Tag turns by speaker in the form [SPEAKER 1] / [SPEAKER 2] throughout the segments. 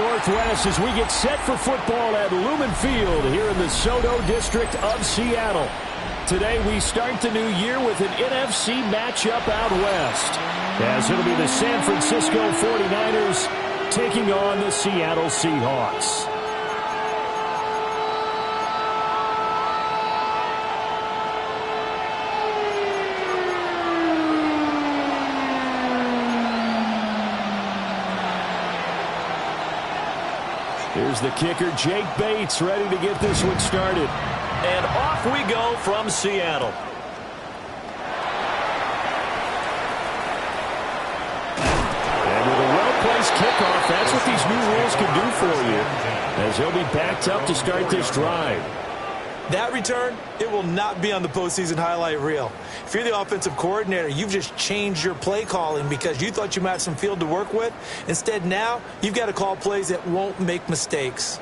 [SPEAKER 1] Northwest as we get set for football at Lumen Field here in the SoDo district of Seattle. Today we start the new year with an NFC matchup out west, as it'll be the San Francisco 49ers taking on the Seattle Seahawks. Here's the kicker, Jake Bates, ready to get this one started.
[SPEAKER 2] And off we go from Seattle.
[SPEAKER 1] And with a well-placed kickoff, that's what these new rules can do for you, as he'll be backed up to start this drive.
[SPEAKER 3] That return, it will not be on the postseason highlight reel. If you're the offensive coordinator, you've just changed your play calling because you thought you might have some field to work with. Instead, now, you've got to call plays that won't make mistakes.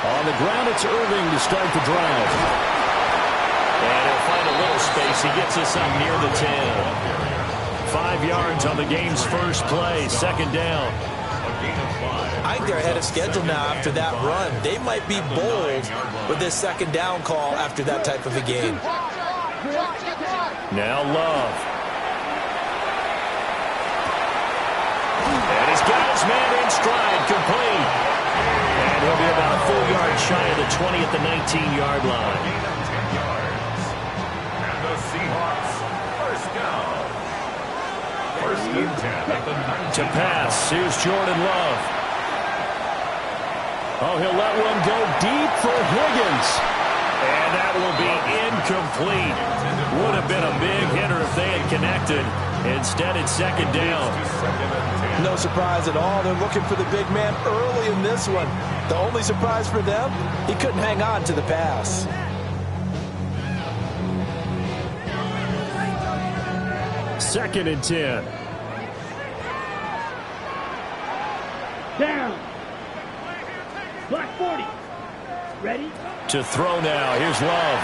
[SPEAKER 1] On the ground, it's Irving to start the drive.
[SPEAKER 2] And he'll find a little space. He gets us up near the 10. 5 yards on the game's first play, second down.
[SPEAKER 3] I think they're ahead of schedule now after that run. They might be bold with this second down call after that type of a game.
[SPEAKER 2] Now Love. And he's got his man in stride, complete. And he'll be about a full yard shy of the 20 at the 19-yard line.
[SPEAKER 4] And the Seahawks, first down. First and 10 at the 19.
[SPEAKER 2] To pass, here's Jordan Love.
[SPEAKER 1] Oh, he'll let one go deep for Higgins.
[SPEAKER 2] And that will be incomplete. Would have been a big hitter if they had connected. Instead, it's second down.
[SPEAKER 3] No surprise at all. They're looking for the big man early in this one. The only surprise for them, he couldn't hang on to the pass.
[SPEAKER 1] Second and 10.
[SPEAKER 5] Down. Black 40. Ready?
[SPEAKER 2] To throw now. Here's Love.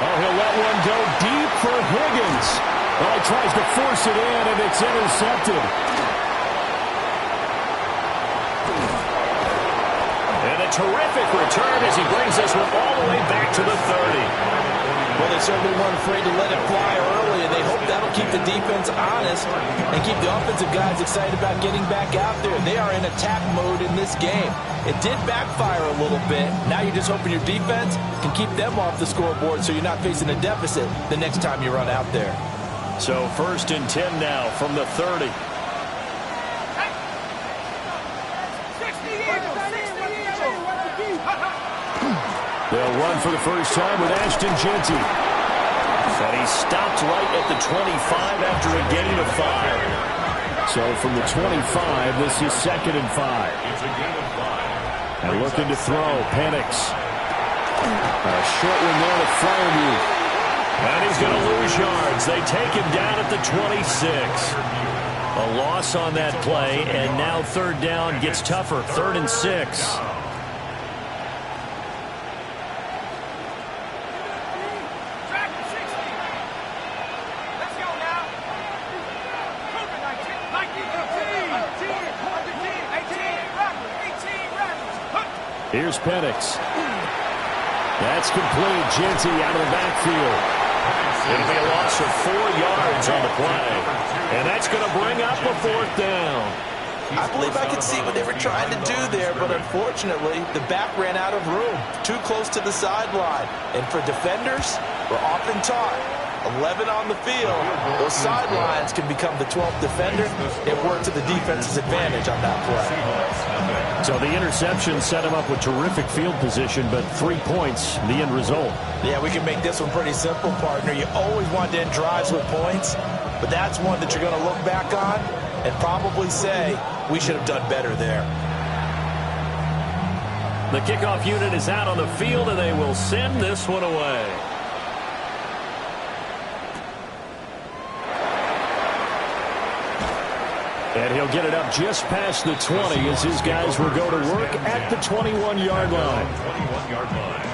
[SPEAKER 1] Oh, he'll let one go deep for Higgins. Oh, he tries to force it in, and it's intercepted.
[SPEAKER 2] And a terrific return as he brings this one all the way back to the 30.
[SPEAKER 3] Well, they certainly weren't afraid to let it fly early, and they hope that'll keep the defense honest and keep the offensive guys excited about getting back out there. They are in attack mode in this game. It did backfire a little bit. Now you're just hoping your defense can keep them off the scoreboard so you're not facing a deficit the next time you run out there.
[SPEAKER 2] So first and 10 now from the 30.
[SPEAKER 1] They'll run for the first time with Ashton Jeanty.
[SPEAKER 2] And he stopped right at the 25 after a gain of 5.
[SPEAKER 1] So from the 25, this is second and 5. And looking to throw, Penix. A short one there to Freiermuth.
[SPEAKER 2] And he's going to lose yards. They take him down at the 26. A loss on that play, and now third down gets tougher. 3rd and 6.
[SPEAKER 1] Here's Penix. That's complete. Jeanty out of the backfield.
[SPEAKER 2] It'll be a loss of 4 yards on the play. And that's going to bring up a 4th down.
[SPEAKER 3] I believe I could see what they were trying to do there, but unfortunately, the back ran out of room. Too close to the sideline. And for defenders, we're often taught 11 on the field. Those sidelines can become the 12th defender. It worked to the defense's advantage on that play.
[SPEAKER 1] So the interception set him up with terrific field position, but 3 points, the end result.
[SPEAKER 3] Yeah, we can make this one pretty simple, partner. You always want to end drives with points, but that's one that you're going to look back on and probably say, we should have done better there.
[SPEAKER 2] The kickoff unit is out on the field, and they will send this one away.
[SPEAKER 1] And he'll get it up just past the 20 as his guys will go to work at the 21-yard line.
[SPEAKER 4] 21-yard line.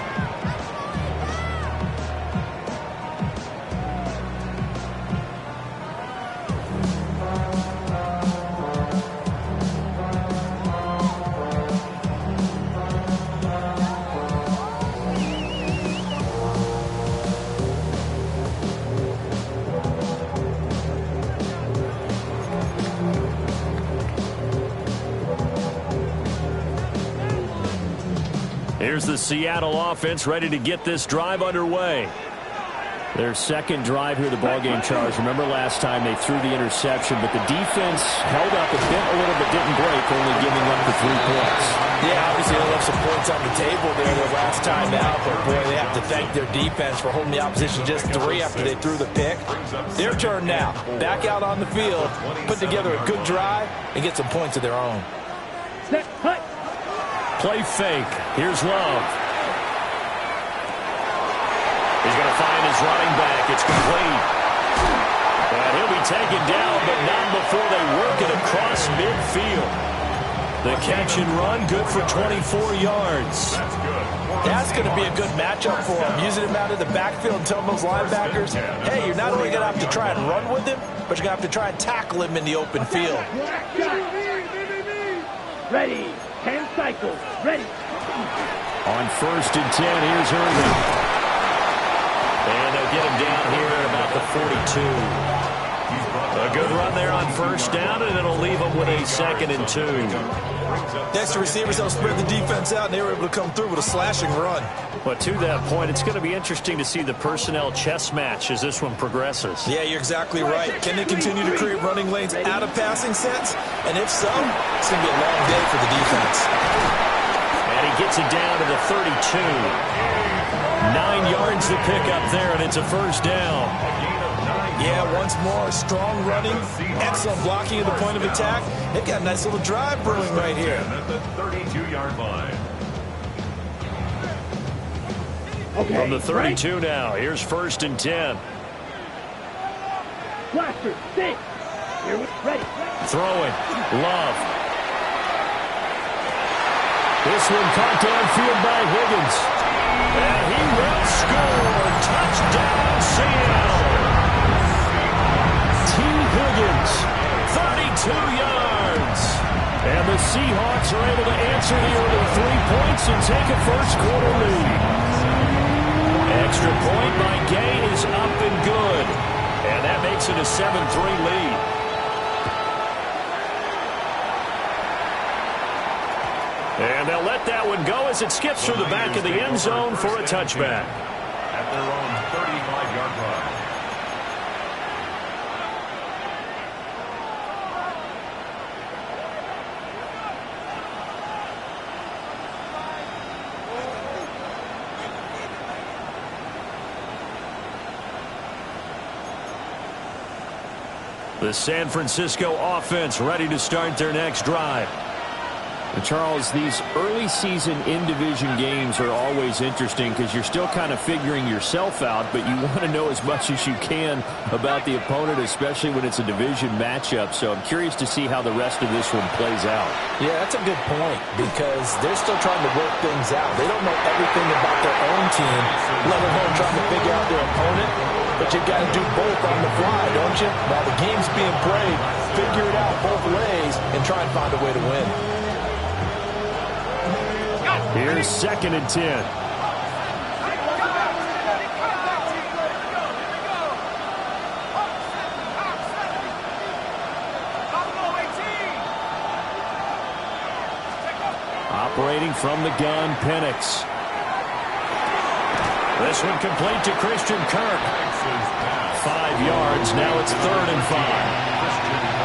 [SPEAKER 2] Here's the Seattle offense ready to get this drive underway.
[SPEAKER 1] Their second drive here of the ballgame, Charles. Remember last time they threw the interception, but the defense held up a little bit, didn't break, only giving up the 3 points.
[SPEAKER 3] Yeah, obviously they left some points on the table there their last time out, but boy, they have to thank their defense for holding the opposition just 3 after they threw the pick. Their turn now. Back out on the field, put together a good drive, and get some points of their own.
[SPEAKER 5] Set, cut.
[SPEAKER 2] Play fake. Here's Love. He's going to find his running back. It's complete. And he'll be taken down, but not before they work it across midfield. The catch and run, good for 24 yards.
[SPEAKER 3] That's going to be a good matchup for him. Using him out of the backfield and telling those linebackers, hey, you're not only going to have to try and run with him, but you're going to have to try and tackle him in the open field.
[SPEAKER 5] Ready. 10 cycles. Ready.
[SPEAKER 1] On 1st and 10, here's Irvin.
[SPEAKER 2] And they'll get him down here at about the 42. A good run there on 1st down, and it'll leave them with a 2nd and 2.
[SPEAKER 3] Next, the receivers helped spread the defense out, and they were able to come through with a slashing run.
[SPEAKER 2] But to that point, it's going to be interesting to see the personnel chess match as this one progresses.
[SPEAKER 3] Yeah, you're exactly right. Can they continue to create running lanes out of passing sets? And if so, it's going to be a long day for the defense.
[SPEAKER 2] And he gets it down to the 32. 9 yards to pick up there, and it's a 1st down.
[SPEAKER 3] Yeah, once more, strong running, excellent blocking at the point of attack. They've got a nice little drive brewing right here.
[SPEAKER 4] At the 32-yard line.
[SPEAKER 5] Okay.
[SPEAKER 2] From the 32 now, here's 1st and 10.
[SPEAKER 5] Blaster, stay. Here we ready.
[SPEAKER 2] Throwing. Love.
[SPEAKER 1] This one caught downfield by Higgins.
[SPEAKER 2] And he will score. Touchdown, Seattle.
[SPEAKER 1] T. Higgins.
[SPEAKER 2] 32 yards.
[SPEAKER 1] And the Seahawks are able to answer the early 3 points and take a 1st quarter lead.
[SPEAKER 2] Extra point by Gay is up and good. And that makes it a 7-3 lead. And they'll let that one go as it skips through the back of the end zone for a touchback.
[SPEAKER 4] At their own 35-yard line.
[SPEAKER 2] The San Francisco offense ready to start their next drive.
[SPEAKER 1] And Charles, these early season in-division games are always interesting because you're still kind of figuring yourself out, but you want to know as much as you can about the opponent, especially when it's a division matchup. So I'm curious to see how the rest of this one plays out.
[SPEAKER 3] Yeah, that's a good point because they're still trying to work things out. They don't know everything about their own team, let alone trying to figure out their opponent. But you got to do both on the fly, don't you? While the game's being played, figure it out both ways and try and find a way to win.
[SPEAKER 1] Here's 2nd and 10. Operating from the gun, Penix.
[SPEAKER 2] This one complete to Christian Kirk. 5 yards. Now it's 3rd and 5.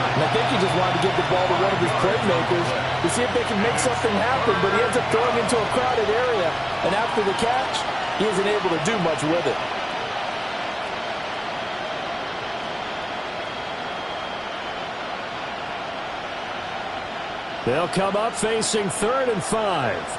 [SPEAKER 3] And I think he just wanted to give the ball to one of his playmakers to see if they can make something happen, but he ends up throwing into a crowded area. And after the catch, he isn't able to do much with it.
[SPEAKER 1] They'll come up facing 3rd and 5.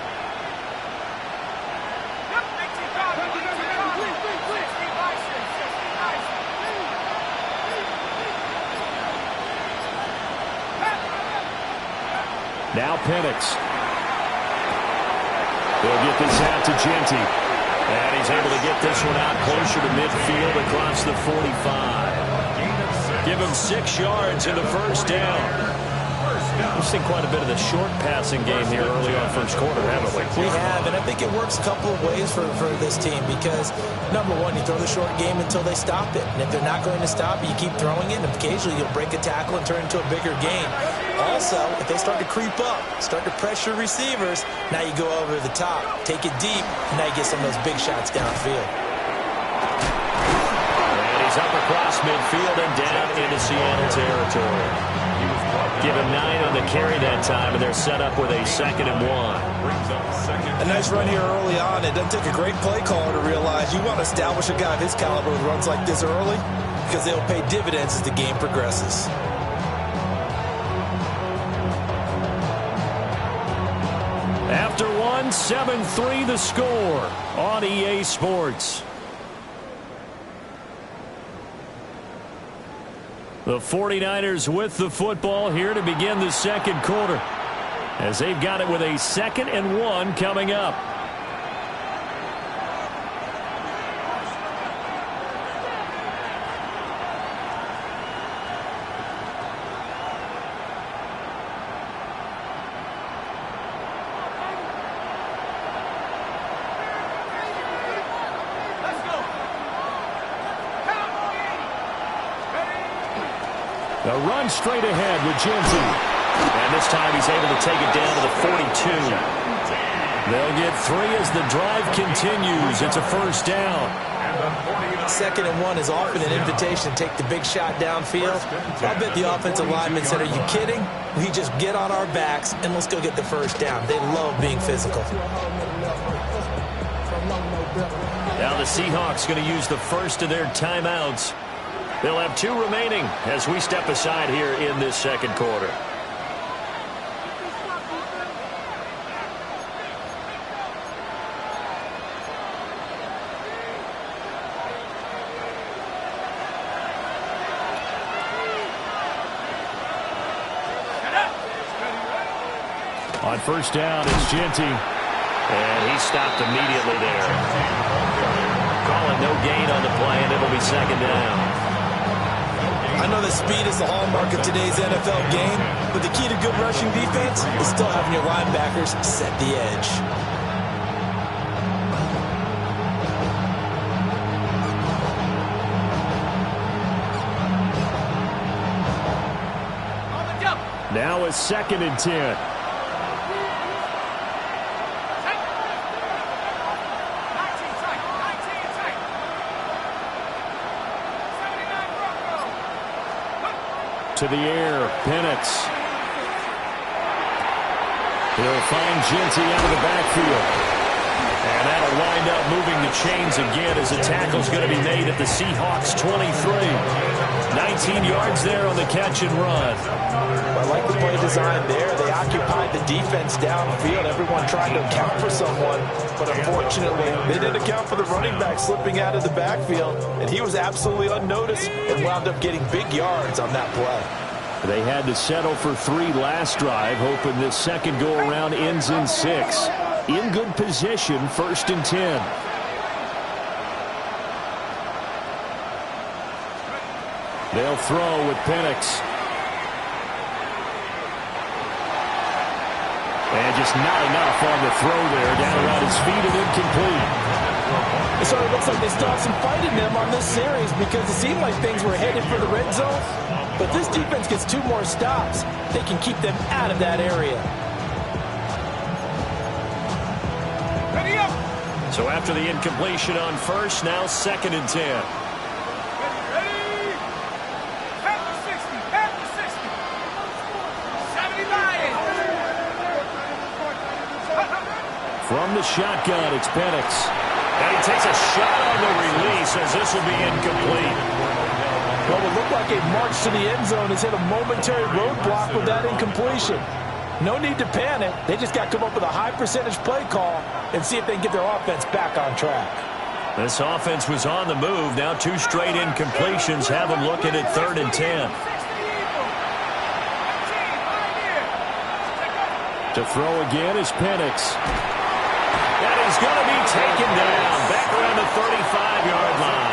[SPEAKER 1] Now Penix. They'll get this out to Genty.
[SPEAKER 2] And he's able to get this one out closer to midfield across the 45. Give him 6 yards in the 1st down. We've seen quite a bit of the short passing game here early on 1st quarter, haven't we?
[SPEAKER 3] We have, and I think it works a couple of ways for this team because, number one, you throw the short game until they stop it. And if they're not going to stop it, you keep throwing it, and occasionally you'll break a tackle and turn it into a bigger gain. Also, if they start to creep up, start to pressure receivers, now you go over the top, take it deep, and now you get some of those big shots downfield.
[SPEAKER 2] And he's up across midfield and down into Seattle territory. Give him 9 on the carry that time, and they're set up with a 2nd and 1.
[SPEAKER 3] A nice run here early on. It doesn't take a great play caller to realize you want to establish a guy of his caliber with runs like this early because they'll pay dividends as the game progresses.
[SPEAKER 1] After 1, 7-3 the score on EA Sports. The 49ers with the football here to begin the second quarter, as they've got it with a 2nd and 1 coming up. A run straight ahead with Genty. And this time he's able to take it down to the 42. They'll get 3 as the drive continues. It's a first down.
[SPEAKER 3] 2nd and 1 is often an invitation to take the big shot downfield. I bet the offensive lineman said, are you kidding? We just get on our backs and let's go get the first down. They love being physical.
[SPEAKER 2] Now the Seahawks going to use the first of their timeouts. They'll have 2 remaining as we step aside here in this second quarter.
[SPEAKER 1] On first down, it's Genty.
[SPEAKER 2] And he stopped immediately there. Calling no gain on the play, and it'll be 2nd down.
[SPEAKER 3] I know that speed is the hallmark of today's NFL game, but the key to good rushing defense is still having your linebackers set the edge.
[SPEAKER 1] Now it's 2nd and 10. To the air, Penix. He'll find Genty out of the backfield. And that'll wind up moving the chains again as the tackle's going to be made at the Seahawks 23. 19 yards there on the catch and run.
[SPEAKER 3] I like the play design there. They occupied the defense downfield. Everyone tried to account for someone, but unfortunately, they didn't account for the running back slipping out of the backfield, and he was absolutely unnoticed and wound up getting big yards on that play.
[SPEAKER 1] They had to settle for 3 last drive, hoping this second go-around ends in 6. In good position, 1st and 10. They'll throw with Penix. And just not enough on the throw there. Down around his feet and incomplete.
[SPEAKER 3] It sort of looks like they still have some fight in them on this series because it seemed like things were headed for the red zone. But this defense gets 2 more stops. They can keep them out of that area.
[SPEAKER 4] Ready up.
[SPEAKER 2] So after the incompletion on first, now 2nd and 10.
[SPEAKER 4] Ready. At the 60. At the 60. 79.
[SPEAKER 1] From the shotgun, it's Penix.
[SPEAKER 2] And he takes a shot on the release as this will be incomplete.
[SPEAKER 3] What would look like a march to the end zone has hit a momentary roadblock with that incompletion. No need to panic. They just got to come up with a high percentage play call and see if they can get their offense back on track.
[SPEAKER 2] This offense was on the move. Now 2 straight incompletions have them looking at 3rd and 10.
[SPEAKER 1] To throw again is Penix.
[SPEAKER 2] And he's going to be taken down back around the 35-yard line.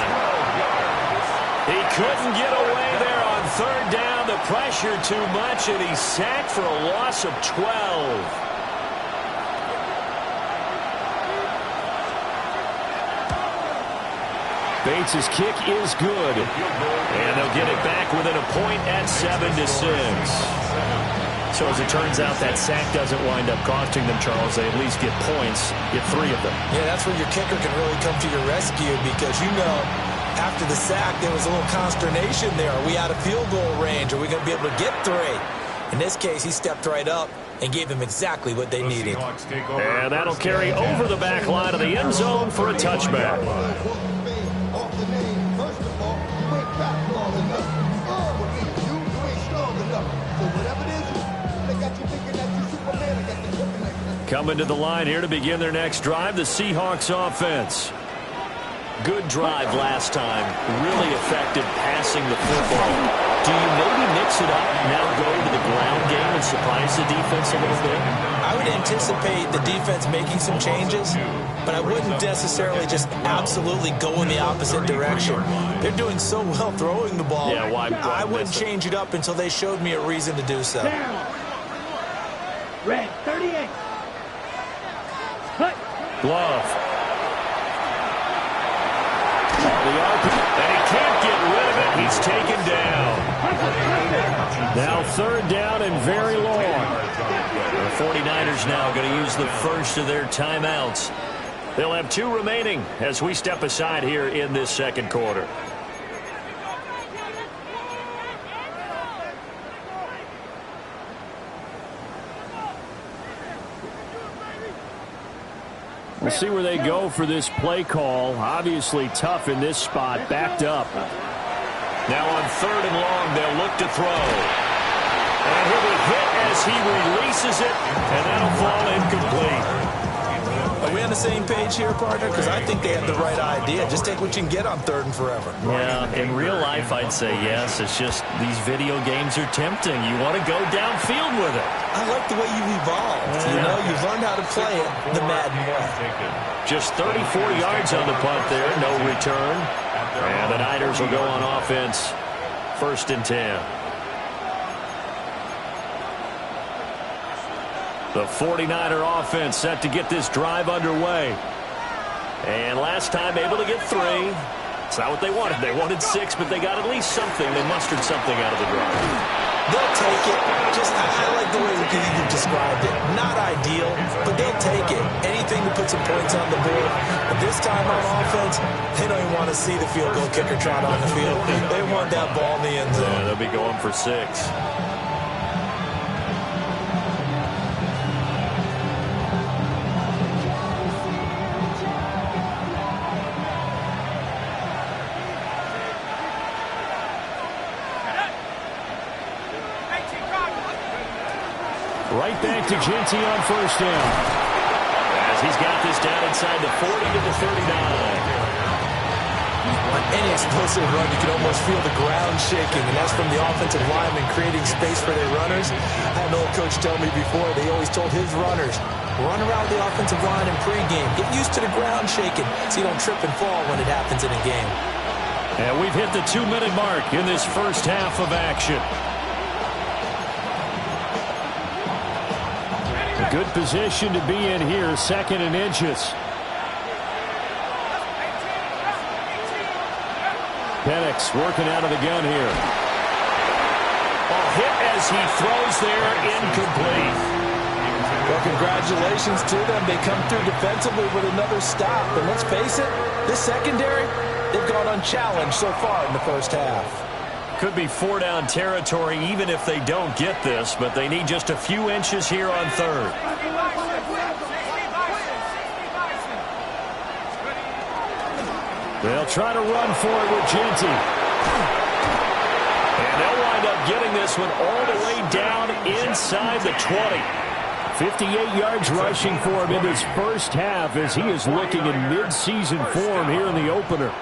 [SPEAKER 2] He couldn't get away there on 3rd down. The pressure too much, and he's sacked for a loss of 12.
[SPEAKER 1] Bates' kick is good.
[SPEAKER 2] And they'll get it back within a point at 7-6. So as it turns out, that sack doesn't wind up costing them, Charles. They at least get points, get 3 of them.
[SPEAKER 3] Yeah, that's where your kicker can really come to your rescue because, after the sack, there was a little consternation there. Are we out of field goal range? Are we going to be able to get 3? In this case, he stepped right up and gave them exactly what they needed.
[SPEAKER 1] And that'll carry over the back line of the end zone for a touchback. Coming to the line here to begin their next drive, the Seahawks offense.
[SPEAKER 2] Good drive last time. Really effective passing the football. Do you maybe mix it up, now go to the ground game and surprise the defense a little bit?
[SPEAKER 3] I would anticipate the defense making some changes, but I wouldn't necessarily just absolutely go in the opposite direction. They're doing so well throwing the ball.
[SPEAKER 2] Yeah, why
[SPEAKER 3] I wouldn't change it up until they showed me a reason to do so.
[SPEAKER 5] Down. Red 38. Cut.
[SPEAKER 1] Glove. And he can't get rid of it. He's taken down. Now 3rd down and very long.
[SPEAKER 2] The 49ers now going to use the first of their timeouts.
[SPEAKER 1] They'll have 2 remaining as we step aside here in this second quarter. We'll see where they go for this play call. Obviously tough in this spot, backed up.
[SPEAKER 2] Now on 3rd and long, they'll look to throw.
[SPEAKER 1] And he'll be hit as he releases it, and that'll fall incomplete.
[SPEAKER 3] Are we on the same page here, partner? Because I think they have the right idea. Just take what you can get on 3rd and forever.
[SPEAKER 2] Yeah, in real life, I'd say yes. It's just these video games are tempting. You want to go downfield with it.
[SPEAKER 3] I like the way you've evolved. You've learned how to play it the Madden way.
[SPEAKER 1] Just 34 yards on the punt there, no return. And the Niners will go on offense, 1st and 10. The 49er offense set to get this drive underway. And last time able to get 3. It's not what they wanted. They wanted 6, but they got at least something. They mustered something out of the drive.
[SPEAKER 3] They'll take it. I like the way you described it. Not ideal, but they'll take it. Anything to put some points on the board. But this time on offense, they don't even want to see the field goal kicker trot on the field. They want that ball in the end zone.
[SPEAKER 1] Yeah, they'll be going for 6. Right back to Genty on 1st down. As he's got this down inside the 40 to the 39.
[SPEAKER 3] On any explosive run, you can almost feel the ground shaking, and that's from the offensive linemen creating space for their runners. I had an old coach tell me before, they always told his runners, run around the offensive line in pregame. Get used to the ground shaking so you don't trip and fall when it happens in a game.
[SPEAKER 1] And we've hit the 2-minute mark in this first half of action. A good position to be in here, 2nd and inches. Penix working out of the gun here. Hit as he throws there, incomplete.
[SPEAKER 3] Well, congratulations to them. They come through defensively with another stop. And let's face it, this secondary, they've gone unchallenged so far in the first half.
[SPEAKER 1] Could be 4-down territory even if they don't get this, but they need just a few inches here on 3rd. They'll try to run for it with Genty. And they'll wind up getting this one all the way down inside the 20. 58 yards rushing for him in this first half as he is looking in mid-season form here in the opener.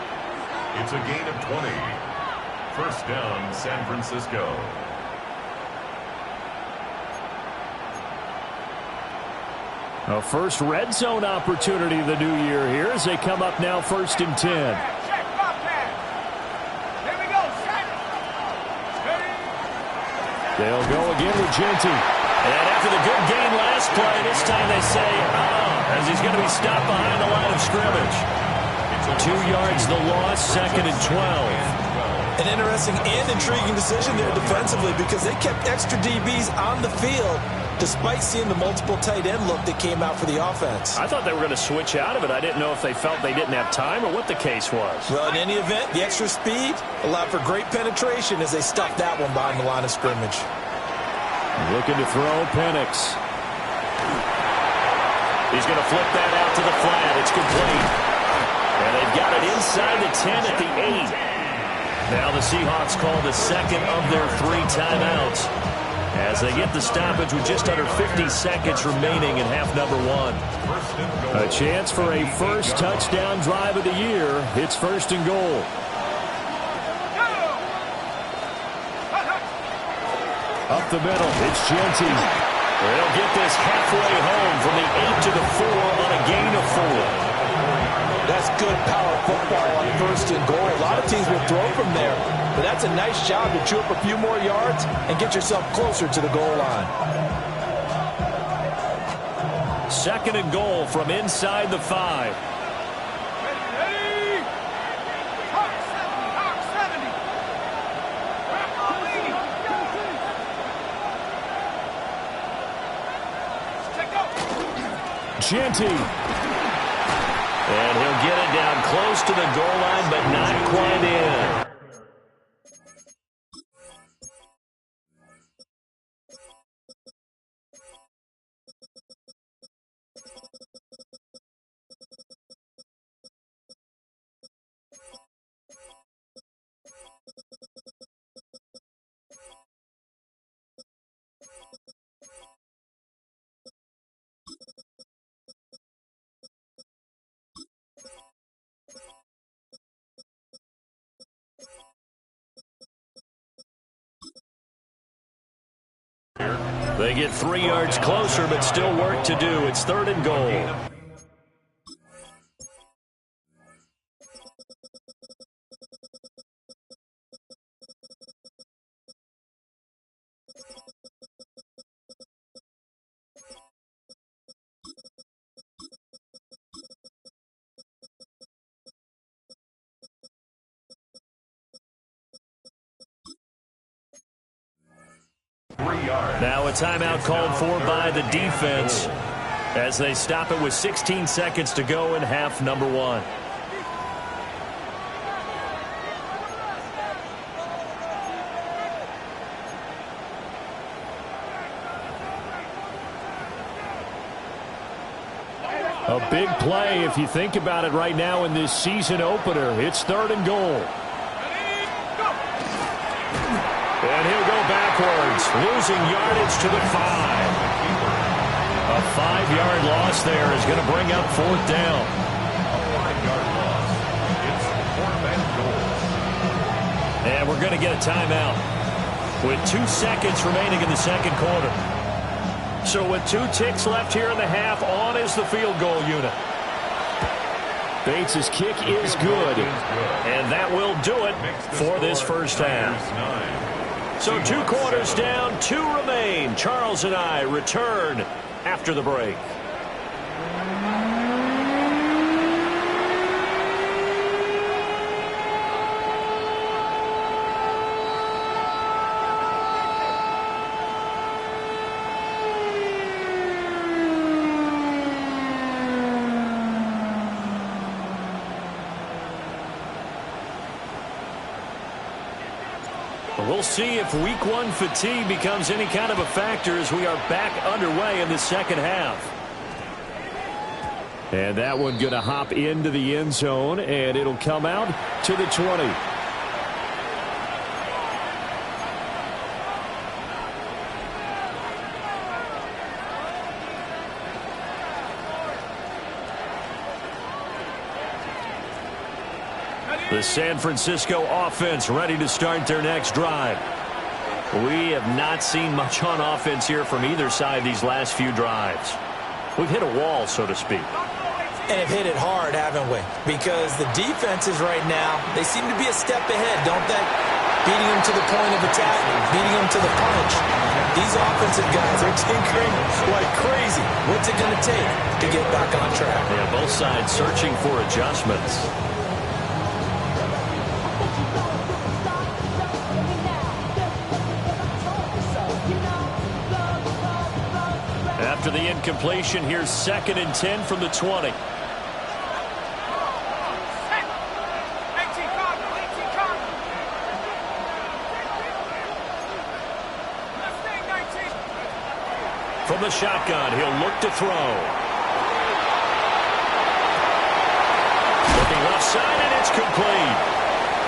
[SPEAKER 4] It's a gain of 20. 1st down, San Francisco.
[SPEAKER 1] A first red zone opportunity of the new year here as they come up now 1st and 10. They'll go again with Genty. And after the good gain last play, this time they say, as he's going to be stopped behind the line of scrimmage. 2 yards the loss, 2nd and 12.
[SPEAKER 3] An interesting and intriguing decision there defensively because they kept extra DBs on the field despite seeing the multiple tight end look that came out for the offense.
[SPEAKER 2] I thought they were going to switch out of it. I didn't know if they felt they didn't have time or what the case was.
[SPEAKER 3] Well, in any event, the extra speed allowed for great penetration as they stuffed that one behind the line of scrimmage.
[SPEAKER 1] Looking to throw, Penix.
[SPEAKER 2] He's going to flip that out to the flat. It's complete. And they've got it inside the 10 at the 8. Now the Seahawks call the second of their 3 timeouts as they get the stoppage with just under 50 seconds remaining in half number 1.
[SPEAKER 1] A chance for a first touchdown drive of the year. It's 1st and goal. Up the middle, it's Jeanty.
[SPEAKER 2] They'll get this halfway home from the 8 to the 4 on a gain of 4.
[SPEAKER 3] That's good power football on 1st and goal. A lot of teams will throw from there, but that's a nice job to chew up a few more yards and get yourself closer to the goal line.
[SPEAKER 2] 2nd and goal from inside the 5.
[SPEAKER 1] Jeanty.
[SPEAKER 2] And he'll get it down close to the goal line, but not quite in. They get 3 yards closer, but still work to do. It's 3rd and goal. Now a timeout called for by the defense as they stop it with 16 seconds to go in half number 1.
[SPEAKER 1] A big play if you think about it right now in this season opener. It's 3rd and goal.
[SPEAKER 2] And he'll go backwards, losing yardage to the 5. A 5-yard loss there is going to bring up 4th down.
[SPEAKER 4] A 5-yard loss. It's 4th and goal.
[SPEAKER 2] And we're going to get a timeout with 2 seconds remaining in the 2nd quarter. So with 2 ticks left here in the half, on is the field goal unit.
[SPEAKER 1] Bates' kick is good.
[SPEAKER 2] And that will do it for this first half. So 2 quarters down, 2 remain. Charles and I return after the break. We'll see if week 1 fatigue becomes any kind of a factor as we are back underway in the 2nd half.
[SPEAKER 1] And that one going to hop into the end zone, and it'll come out to the 20.
[SPEAKER 2] The San Francisco offense ready to start their next drive. We have not seen much on offense here from either side these last few drives. We've hit a wall, so to speak.
[SPEAKER 3] And have hit it hard, haven't we? Because the defenses right now, they seem to be a step ahead, don't they? Beating them to the point of attack, beating them to the punch. These offensive guys are tinkering like crazy. What's it going to take to get back on track?
[SPEAKER 2] Yeah, both sides searching for adjustments. After the incompletion, here's 2nd and 10 from the 20. From the shotgun, he'll look to throw. Looking left side, and it's complete.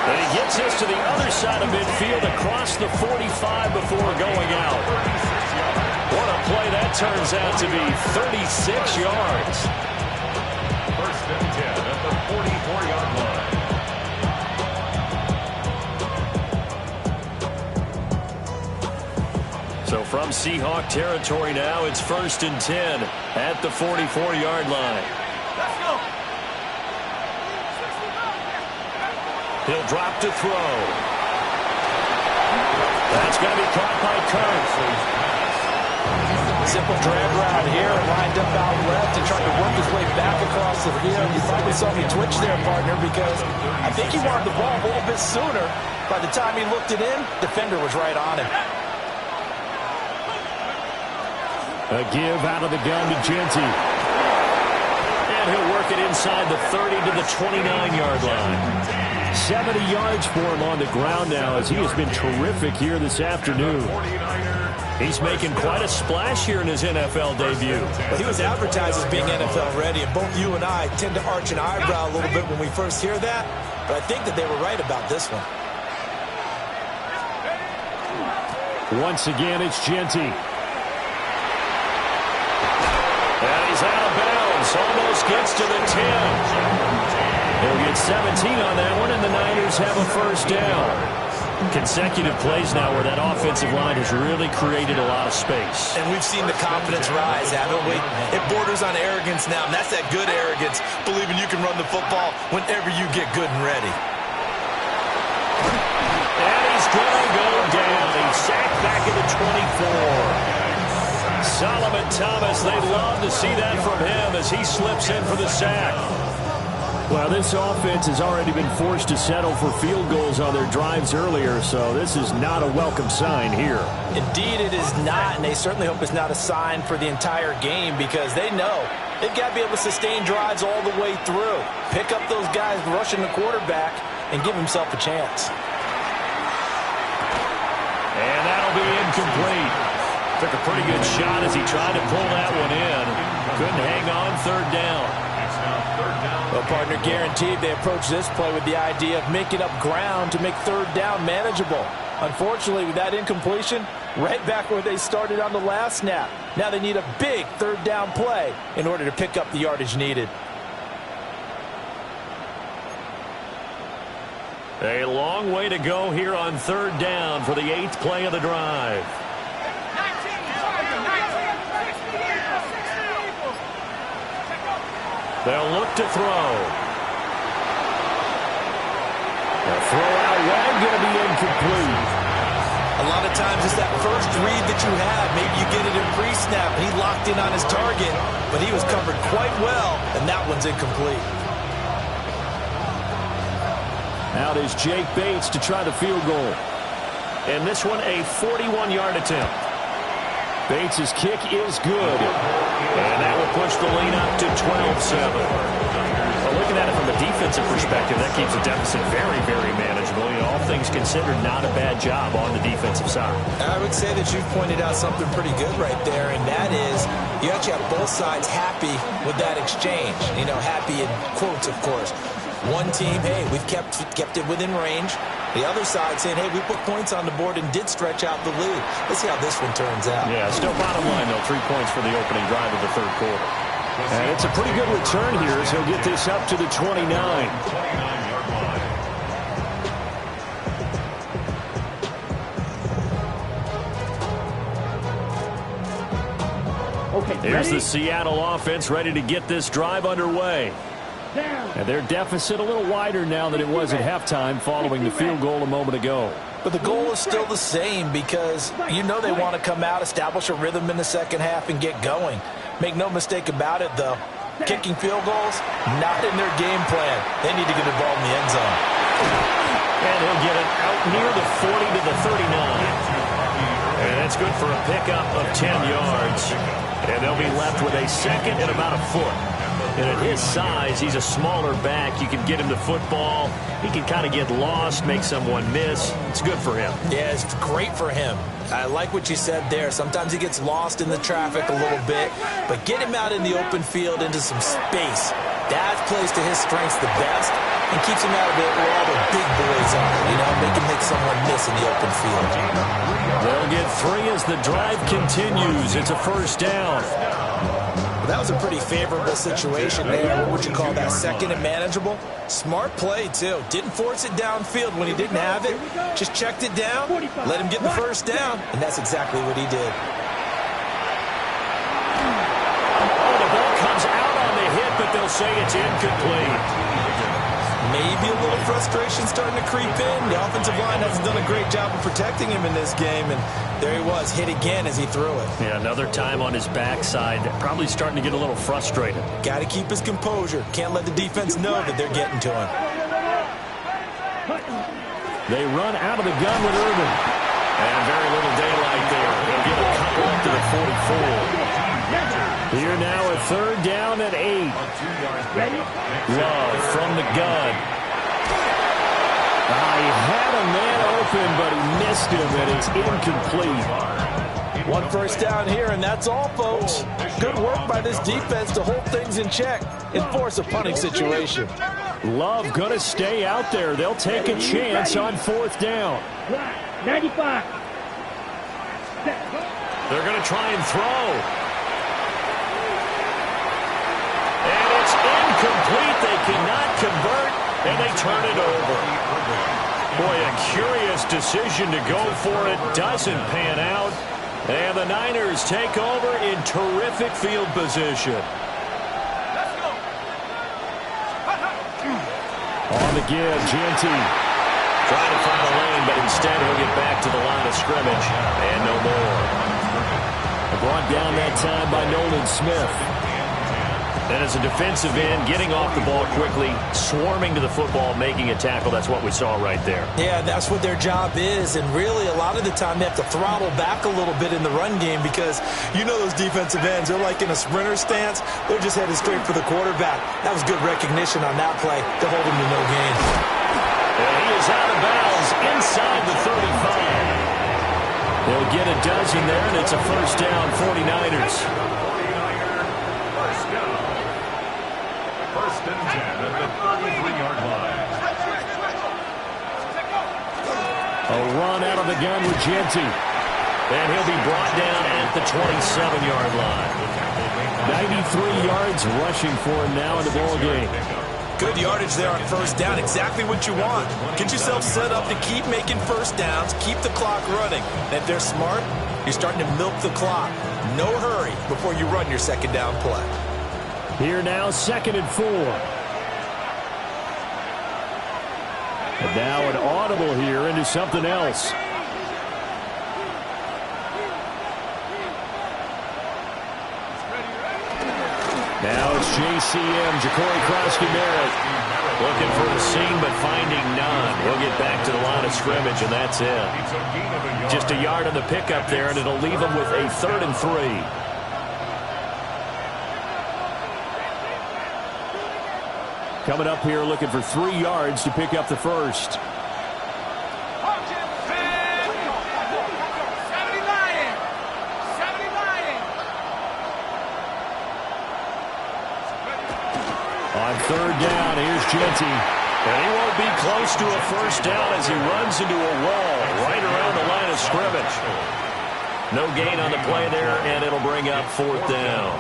[SPEAKER 2] And he gets this to the other side of midfield across the 45 before going out. What a play that turns out to be, 36 yards.
[SPEAKER 4] 1st and 10 at the 44-yard line.
[SPEAKER 2] So from Seahawk territory now, it's 1st and 10 at the 44-yard line.
[SPEAKER 5] Let's go.
[SPEAKER 2] He'll drop to throw. That's going to be caught by Kirk.
[SPEAKER 3] Simple drag route here, lined up out left and trying to work his way back across the field. You probably saw me twitch there, partner, because I think he wanted the ball a little bit sooner. By the time he looked it in, defender was right on him.
[SPEAKER 1] A give out of the gun to Jeanty.
[SPEAKER 2] And he'll work it inside the 30 to the 29-yard line.
[SPEAKER 1] 70 yards for him on the ground now as he has been terrific here this afternoon.
[SPEAKER 2] He's making quite a splash here in his NFL debut.
[SPEAKER 3] Well, he was advertised as being NFL ready, and both you and I tend to arch an eyebrow a little bit when we first hear that, but I think that they were right about this one.
[SPEAKER 1] Once again, it's Jeanty.
[SPEAKER 2] And he's out of bounds. Almost gets to the 10. He'll get 17 on that one, and the Niners have a 1st down. Consecutive plays now where that offensive line has really created a lot of space.
[SPEAKER 3] And we've seen the confidence rise, haven't we? It borders on arrogance now, and that's that good arrogance, believing you can run the football whenever you get good and ready.
[SPEAKER 2] And he's going to go down. He's sacked back at the 24. Solomon Thomas, they'd love to see that from him as he slips in for the sack.
[SPEAKER 1] Well, this offense has already been forced to settle for field goals on their drives earlier, so this is not a welcome sign here.
[SPEAKER 3] Indeed, it is not, and they certainly hope it's not a sign for the entire game because they know they've got to be able to sustain drives all the way through. Pick up those guys rushing the quarterback and give himself a chance.
[SPEAKER 2] And that'll be incomplete. Took a pretty good shot as he tried to pull that one in. Couldn't hang on 3rd down.
[SPEAKER 3] Well, partner, guaranteed they approach this play with the idea of making up ground to make 3rd down manageable. Unfortunately, with that incompletion, right back where they started on the last snap. Now they need a big 3rd down play in order to pick up the yardage needed.
[SPEAKER 2] A long way to go here on 3rd down for the 8th play of the drive. They'll look to throw.
[SPEAKER 1] The throw out wide going to be incomplete.
[SPEAKER 3] A lot of times it's that first read that you have. Maybe you get it in pre-snap, and he locked in on his target, but he was covered quite well, and that one's incomplete.
[SPEAKER 1] Out is Jake Bates to try the field goal.
[SPEAKER 2] And this one a 41-yard attempt.
[SPEAKER 1] Bates' kick is good.
[SPEAKER 2] And that will push the lead up to 12-7. Well, looking at it from a defensive perspective, that keeps the deficit very, very manageable. You know, all things considered, not a bad job on the defensive side.
[SPEAKER 3] I would say that you've pointed out something pretty good right there, and that is you actually have both sides happy with that exchange. You know, happy in quotes, of course. One team, hey, we've kept it within range. The other side saying, hey, we put points on the board and did stretch out the lead. Let's see how this one turns out.
[SPEAKER 2] Yeah, still bottom line, though, 3 points for the opening drive of the 3rd quarter.
[SPEAKER 1] And it's a pretty good return here as he'll get this up to the 29.
[SPEAKER 5] Okay,
[SPEAKER 2] Here's
[SPEAKER 5] ready?
[SPEAKER 2] the Seattle offense ready to get this drive underway.
[SPEAKER 5] Down.
[SPEAKER 1] And their deficit a little wider now than it was at halftime following the field goal a moment ago.
[SPEAKER 3] But the goal is still the same because you know they want to come out, establish a rhythm in the second half, and get going. Make no mistake about it, though. Kicking field goals, not in their game plan. They need to get the ball in the end zone.
[SPEAKER 2] And he'll get it out near the 40 to the 39. And that's good for a pickup of 10 yards. And they'll be left with a second and about a foot. And at his size, he's a smaller back. You can get him the football. He can kind of get lost, make someone miss. It's good for him.
[SPEAKER 3] Yeah, it's great for him. I like what you said there. Sometimes he gets lost in the traffic a little bit, but get him out in the open field into some space. That plays to his strengths the best and keeps him out of it where all the big boys are, make him make someone miss in the open field.
[SPEAKER 2] They'll get 3 as the drive continues. It's a first down.
[SPEAKER 3] That was a pretty favorable situation there. What would you call that? Second and manageable? Smart play, too. Didn't force it downfield when he didn't have it. Just checked it down, let him get the first down, and that's exactly what he did.
[SPEAKER 2] Oh, the ball comes out on the hit, but they'll say it's incomplete.
[SPEAKER 3] Maybe a little frustration starting to creep in. The offensive line hasn't done a great job of protecting him in this game, and there he was, hit again as he threw it.
[SPEAKER 2] Yeah, another time on his backside, probably starting to get a little frustrated.
[SPEAKER 3] Got to keep his composure. Can't let the defense know that they're getting to him.
[SPEAKER 2] They run out of the gun with Irvin. And very little daylight there. They'll get a couple up to the 44. Here now a third down at 8. Love from the gun. He had a man open, but he missed him, and it's incomplete.
[SPEAKER 3] 1 first down here, and that's all, folks. Good work by this defense to hold things in check and force a punting situation.
[SPEAKER 1] Love going to stay out there. They'll take a chance on 4th down.
[SPEAKER 5] 95.
[SPEAKER 2] They're going to try and throw. And it's incomplete. They cannot convert, and they turn it over. Boy, a curious decision to go for it. Doesn't pan out. And the Niners take over in terrific field position.
[SPEAKER 1] On the give, Jeanty.
[SPEAKER 2] Trying to find a lane, but instead he'll get back to the line of scrimmage. And no more.
[SPEAKER 1] Brought down that time by Nolan Smith.
[SPEAKER 2] And as a defensive end, getting off the ball quickly, swarming to the football, making a tackle. That's what we saw right there.
[SPEAKER 3] Yeah, that's what their job is. And really, a lot of the time, they have to throttle back a little bit in the run game because those defensive ends, they're like in a sprinter stance. They're just headed straight for the quarterback. That was good recognition on that play to hold him to no gain.
[SPEAKER 2] And he is out of bounds inside the 35.
[SPEAKER 1] They'll get a dozen there, and it's a first down, 49ers.
[SPEAKER 4] First and 10 at the 33-yard line.
[SPEAKER 1] A run out of the gun with Jeanty.
[SPEAKER 2] And he'll be brought down at the 27-yard line.
[SPEAKER 1] 93 yards rushing for him now in the ball game.
[SPEAKER 3] Good yardage there on first down. Exactly what you want. Get yourself set up to keep making first downs, keep the clock running. And if they're smart, you're starting to milk the clock. No hurry before you run your second down play.
[SPEAKER 1] Here now, 2nd and 4. And now an audible here into something else. Now it's JCM, Ja'Cory Krosky-Merritt.
[SPEAKER 2] Looking for a seam, but finding none. We'll get back to the line of scrimmage, and that's it. Just a yard on the pickup there, and it'll leave them with a 3rd and 3.
[SPEAKER 1] Coming up here looking for 3 yards to pick up the first. On 3rd down, here's Jeanty.
[SPEAKER 2] And he won't be close to a first down as he runs into a wall right around the line of scrimmage. No gain on the play there, and it'll bring up 4th down.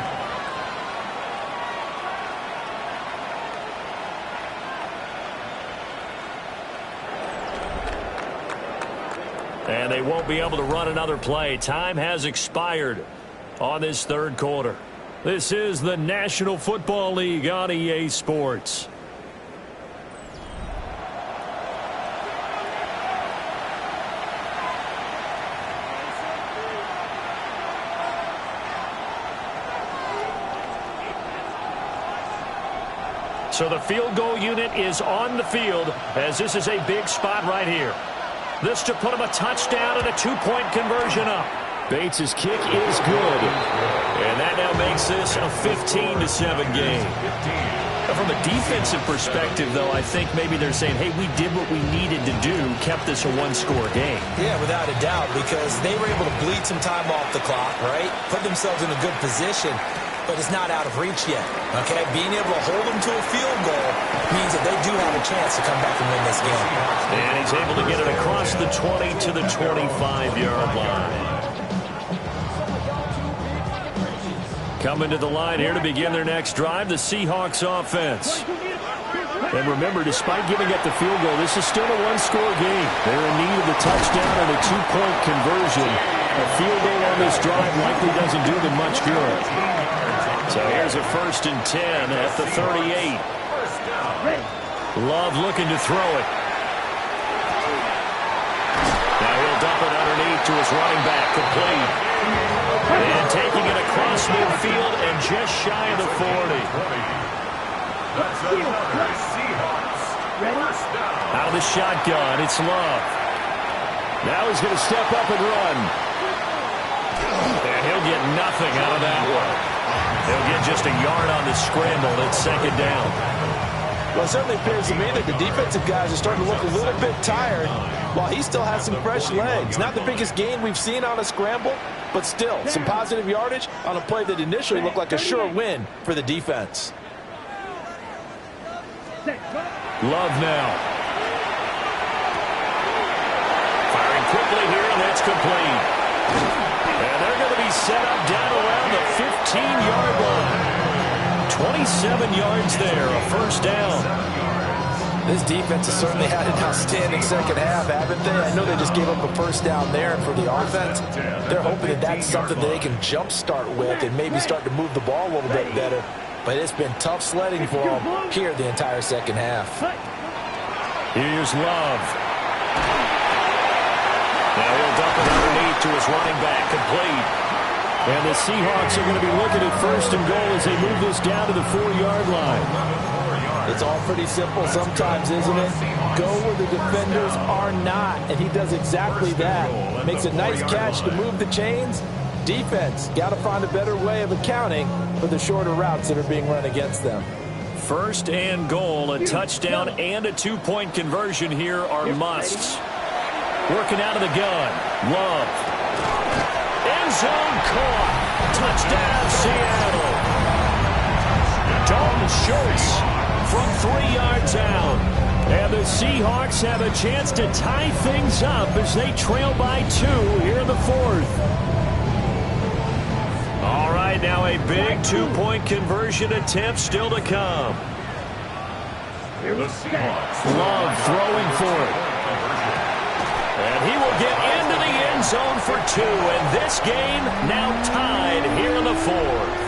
[SPEAKER 2] And they won't be able to run another play. Time has expired on this 3rd quarter. This is the National Football League on EA Sports. So the field goal unit is on the field as this is a big spot right here. This to put them a touchdown and a 2-point conversion up.
[SPEAKER 1] Bates' kick is good.
[SPEAKER 2] And that now makes this a 15-7 game. From a defensive perspective, though, I think maybe they're saying, hey, we did what we needed to do, kept this a one-score game.
[SPEAKER 3] Yeah, without a doubt, because they were able to bleed some time off the clock, right? Put themselves in a good position, but it's not out of reach yet, okay? Being able to hold them to a field goal means that they do have a chance to come back and win this game.
[SPEAKER 2] And he's able to get it across the 20 to the 25-yard line. Coming to the line here to begin their next drive, the Seahawks offense.
[SPEAKER 1] And remember, despite giving up the field goal, this is still a one-score game. They're in need of a touchdown and a two-point conversion. A field goal on this drive likely doesn't do them much good.
[SPEAKER 2] So here's a 1st and 10 at the 38. Love looking to throw it. Now he'll dump it underneath to his running back, complete. And taking it across midfield and just shy of the 40.
[SPEAKER 4] That's another Seahawks. First down.
[SPEAKER 1] Out of the shotgun, it's Love. Now he's going to step up and run.
[SPEAKER 2] And he'll get nothing out of that one. He'll get just a yard on the scramble. It's 2nd down.
[SPEAKER 3] Well, it certainly appears to me that the defensive guys are starting to look a little bit tired while he still has some fresh legs. Not the biggest gain we've seen on a scramble, but still some positive yardage on a play that initially looked like a sure win for the defense.
[SPEAKER 1] Love now.
[SPEAKER 2] Firing quickly here, and that's complete. And they're going to be set up down around the 15-yard line. 27 yards there, a 1st down.
[SPEAKER 3] This defense has certainly had an outstanding second half, haven't they? I know they just gave up a 1st down there, and for the offense, they're hoping that that's something that they can jumpstart with and maybe start to move the ball a little bit better. But it's been tough sledding for them here the entire second half.
[SPEAKER 1] Here's Love.
[SPEAKER 2] Now he'll dump it underneath to his running back, complete.
[SPEAKER 1] And the Seahawks are going to be looking at 1st and goal as they move this down to the 4-yard line.
[SPEAKER 3] It's all pretty simple sometimes, isn't it? Go where the defenders are not, and he does exactly that. Makes a nice catch to move the chains. Defense, got to find a better way of accounting for the shorter routes that are being run against them.
[SPEAKER 2] 1st and goal, a touchdown and a 2-point conversion here are musts. Working out of the gun, Love. End zone caught. Touchdown, Seattle. Dalton Schultz from 3 yards out.
[SPEAKER 1] And the Seahawks have a chance to tie things up as they trail by 2 here in the 4th.
[SPEAKER 2] All right, now a big 2-point conversion attempt still to come.
[SPEAKER 1] Love throwing for it.
[SPEAKER 2] And he will get into the end zone for 2. And this game now tied here in the 4th.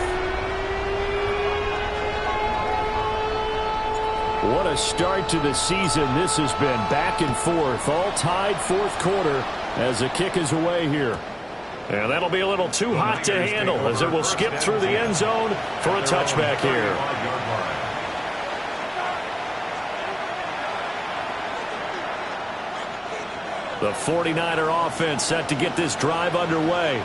[SPEAKER 1] What a start to the season this has been. Back and forth, all tied 4th quarter as the kick is away here.
[SPEAKER 2] And that'll be a little too hot to handle as it will skip through the end zone for a touchback here.
[SPEAKER 1] The 49er offense set to get this drive underway.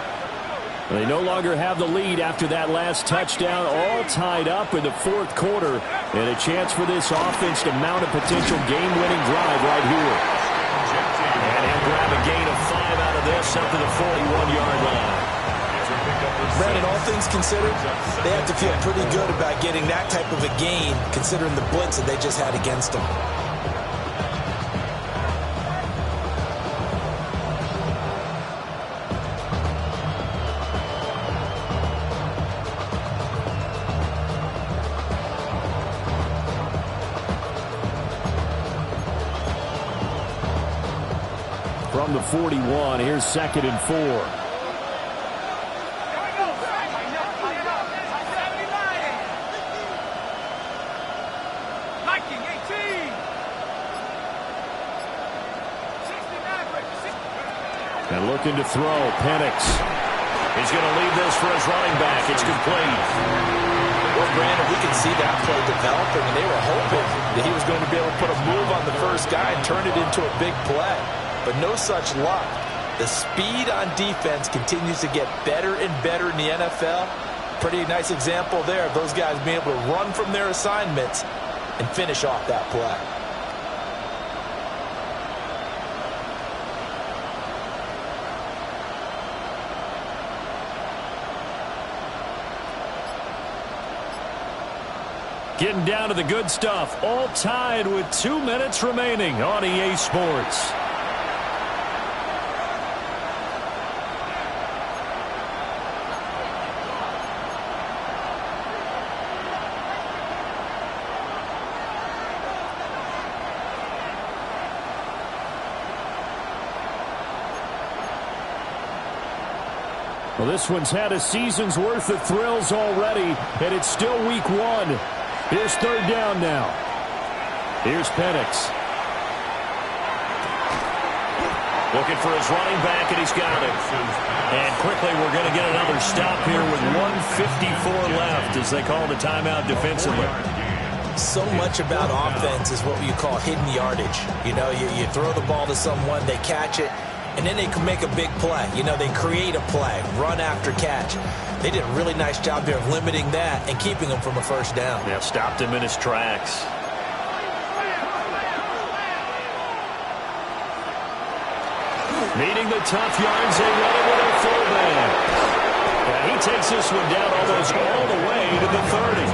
[SPEAKER 1] They no longer have the lead after that last touchdown, all tied up in the 4th quarter, and a chance for this offense to mount a potential game-winning drive right here.
[SPEAKER 2] And he'll grab a gain of 5 out of this up to the 41-yard line.
[SPEAKER 3] Brandon, all things considered, they have to feel pretty good about getting that type of a gain considering the blitz that they just had against them.
[SPEAKER 1] From the 41, here's 2nd and 4. And looking to throw, Penix.
[SPEAKER 2] He's going to leave this for his running back. It's complete.
[SPEAKER 3] Well, Brandon, we can see that play developing, and they were hoping that he was going to be able to put a move on the first guy and turn it into a big play. But no such luck. The speed on defense continues to get better and better in the NFL. Pretty nice example there of those guys being able to run from their assignments and finish off that play.
[SPEAKER 1] Getting down to the good stuff. All tied with 2 minutes remaining on EA Sports. Well, this one's had a season's worth of thrills already, and it's still week 1. Here's third down now. Here's Penix.
[SPEAKER 2] Looking for his running back, and he's got it. And quickly, we're going to get another stop here with 1:54 left as they call the timeout defensively.
[SPEAKER 3] So much about offense is what you call hidden yardage. You know, you throw the ball to someone, they catch it, and then they can make a big play. You know, they create a play, run after catch. They did a really nice job there of limiting that and keeping him from a first down.
[SPEAKER 2] Yeah, stopped him in his tracks.
[SPEAKER 1] Needing the tough yards, they run it with a fullback. Yeah, he takes this one down almost all the way to the 30.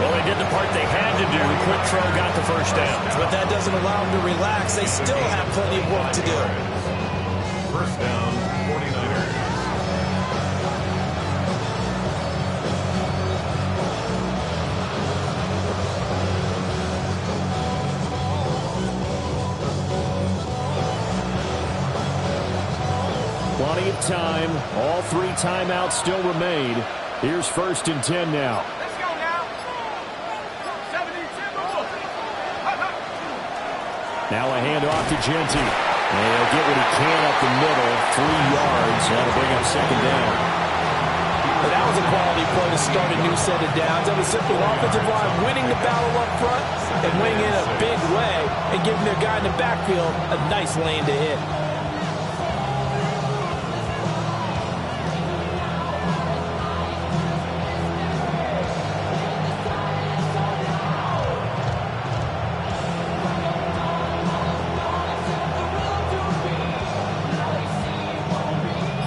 [SPEAKER 2] Well, they did the part they had to do. Quick throw got the first down.
[SPEAKER 3] But that doesn't allow them to relax. They still have plenty of work to do.
[SPEAKER 4] First down, 49ers.
[SPEAKER 1] Plenty of time. All 3 timeouts still remain. Here's 1st and 10 now.
[SPEAKER 5] Let's go now. 72.
[SPEAKER 1] Now a handoff to Genty. And he'll get what he can up the middle. 3 yards. That'll bring up second down.
[SPEAKER 3] But that was a quality play to start a new set of downs. That was simply offensive line winning the battle up front and winning in a big way and giving their guy in the backfield a nice lane to hit.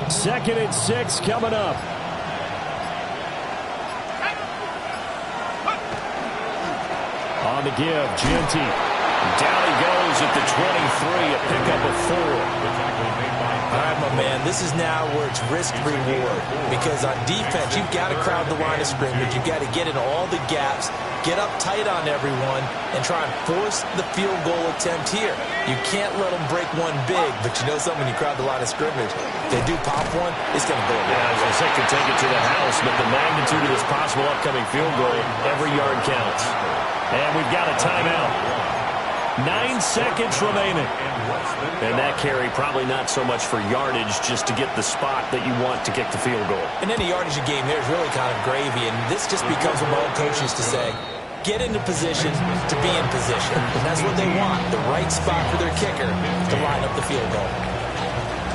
[SPEAKER 1] Second and 6 coming up. On the give, Genty.
[SPEAKER 2] Down he goes at the 23, a pickup of 4.
[SPEAKER 3] All right, my man, this is now where it's risk-reward. Because on defense, you've got to crowd the line of scrimmage. You've got to get in all the gaps, get up tight on everyone, and try and force the field goal attempt here. You can't let them break one big, but you know something, when you crowd the line of scrimmage, if they do pop one, it's going to go.
[SPEAKER 2] Yeah, I was going to say, can take it to the house, but the magnitude of this possible upcoming field goal, every yard counts.
[SPEAKER 1] And we've got a timeout. 9 seconds remaining.
[SPEAKER 2] And that carry probably not so much for yardage, just to get the spot that you want to kick the field goal.
[SPEAKER 3] And then the yardage game there is really kind of gravy, and this just becomes what my old coach used to say. Get into position to be in position. And that's what they want, the right spot for their kicker to line up the field goal.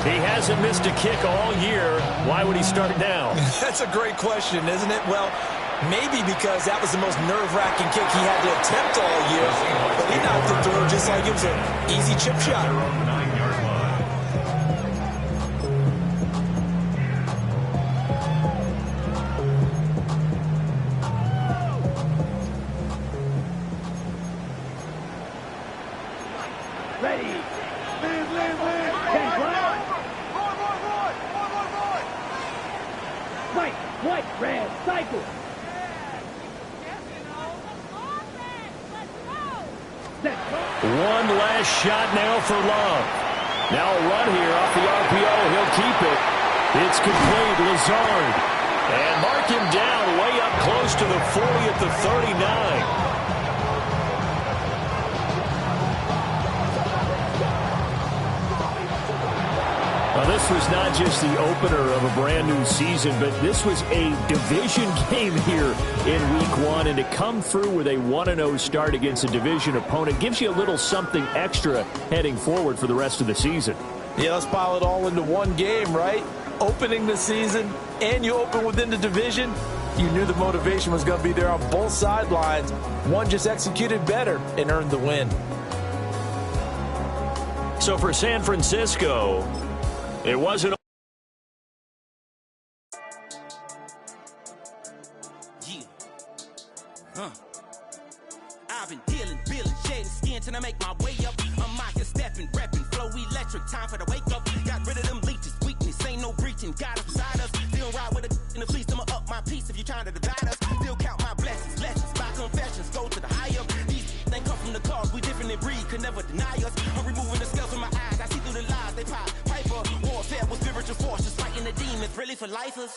[SPEAKER 1] He hasn't missed a kick all year. Why would he start now?
[SPEAKER 3] That's a great question, isn't it? Well, maybe because that was the most nerve-wracking kick he had to attempt all year. But he knocked it through just like it was an easy chip shot.
[SPEAKER 4] 9-yard line.
[SPEAKER 5] Ready. Land. White, red, cycle.
[SPEAKER 1] One last shot now for Love. Now a run here off the RPO. He'll keep it. It's complete. Lazard. And mark him down way up close to the 40 at the 39. Now, this was not just the opener of a brand new season, but this was a division game here in week 1. And to come through with a 1-0 start against a division opponent gives you a little something extra heading forward for the rest of the season.
[SPEAKER 3] Yeah, let's pile it all into one game, right? Opening the season, and you open within the division. You knew the motivation was going to be there on both sidelines. One just executed better and earned the win.
[SPEAKER 1] So for San Francisco, it wasn't.
[SPEAKER 6] I've been dealing, shedding skin till I make my way up. I'm out here stepping, repping, flow electric, time for the wake up. Got rid of them leeches, weakness, ain't no breaching. Got us beside us, still ride with a in the fleece. I'ma up my piece if you trying to divide us. Still count my blessings, lessons, my confessions, go to the higher. These they come from the cause, we different in breed, could never deny us. I'm removing the scales from my eyes, I see through the lies they pop. Piper, warfare with spiritual force, just fighting the demons, really for lifers.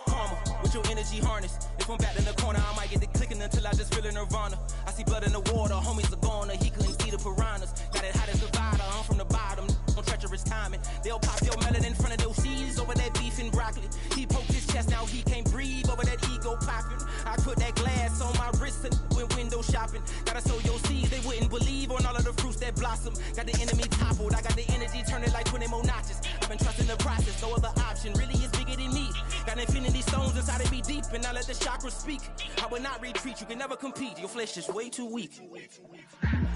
[SPEAKER 6] Karma, with your energy harness. If I'm back in the corner, I might get it clicking until I just feel a nirvana. I see blood in the water, homies are gone, he couldn't see the piranhas. Got it hot as a vider, I'm from the bottom, on treacherous timing. They'll pop your melon in front of those seeds over that beef and broccoli. He poked his chest, now he can't breathe over that ego popping. I put that glass on my wrist and went window shopping. Gotta sow your seeds, they wouldn't believe on all of the fruits that blossom. Got the enemy toppled, I got the energy turning like 20 more notches. I've been trusting the process, no other option really is bigger than me. Got infinity stones inside of me deep, and I let the chakras speak. I will not retreat, you can never compete, your flesh is way too weak.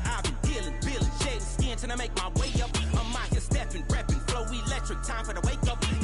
[SPEAKER 6] I've been dealing, shedding skin till I make my way up. I'm out here stepping, repping, flow electric, time for the wake up.